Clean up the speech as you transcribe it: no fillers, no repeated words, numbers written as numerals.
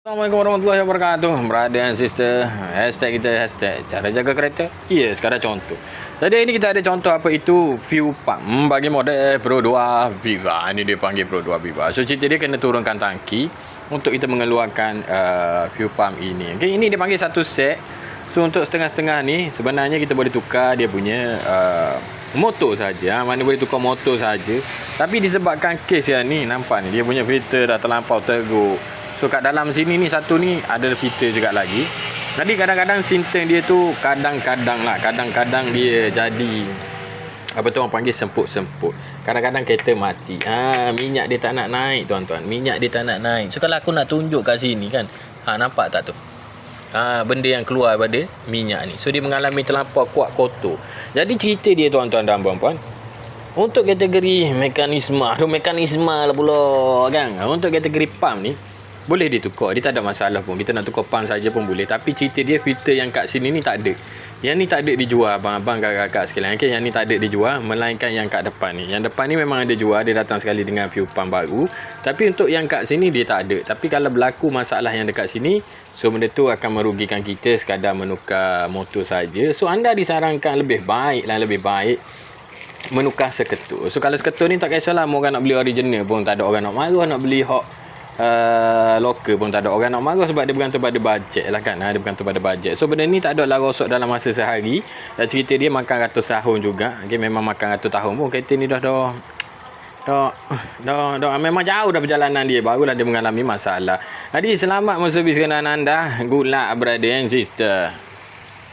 Assalamualaikum warahmatullahi wabarakatuh. Brother and sister, hashtag kita hashtag cara jaga kereta. Yes, sekarang contoh. Tadi ini kita ada contoh apa itu fuel pump bagi model Pro 2 Viva. Ini dia panggil Pro 2 Viva. So cerita dia kena turunkan tangki untuk kita mengeluarkan fuel pump ini. Okay, ini dia panggil satu set. So untuk setengah-setengah ni sebenarnya kita boleh tukar dia punya motor saja. Mana boleh tukar motor saja. Tapi disebabkan kes yang ni nampak ni dia punya filter dah terlampau teruk. So kat dalam sini ni satu ni ada filter juga lagi. Jadi kadang-kadang sinteng dia tu kadang-kadang dia jadi apa tu orang panggil semput-semput. Kadang-kadang kereta mati. Minyak dia tak nak naik tuan-tuan. Minyak dia tak nak naik. So kalau aku nak tunjuk kat sini kan. Nampak tak tu? Benda yang keluar daripada minyak ni. So dia mengalami terlampau kuat kotor. Jadi cerita dia tuan-tuan dan puan-puan, untuk kategori mekanisme lah pula kan. Untuk kategori pump ni boleh ditukar, dia tak ada masalah pun. Kita nak tukar pump saja pun boleh. Tapi cerita dia filter yang kat sini ni tak ada. Yang ni tak ada dijual abang-abang kakak-kakak sekalian. Okay, yang ni tak ada dijual melainkan yang kat depan ni. Yang depan ni memang ada jual, dia datang sekali dengan fuel pump baru. Tapi untuk yang kat sini dia tak ada. Tapi kalau berlaku masalah yang dekat sini, so benda tu akan merugikan kita sekadar menukar motor saja. So anda disarankan lebih baik menukar seketul. So kalau seketul ni tak kisahlah, mau orang nak beli original pun tak ada orang nak marah, nak beli hot lokal pun tak ada orang nak marah sebab dia bergantung pada bajet lah kan. Dia bergantung pada bajet. So benda ni tak ada lah rosok dalam masa sehari. Dan cerita dia makan ratus tahun juga. Okay, memang makan ratus tahun pun kereta ni dah memang jauh dah perjalanan dia, barulah dia mengalami masalah. Jadi selamat menservis kenderaan anda. Good luck brother and sister.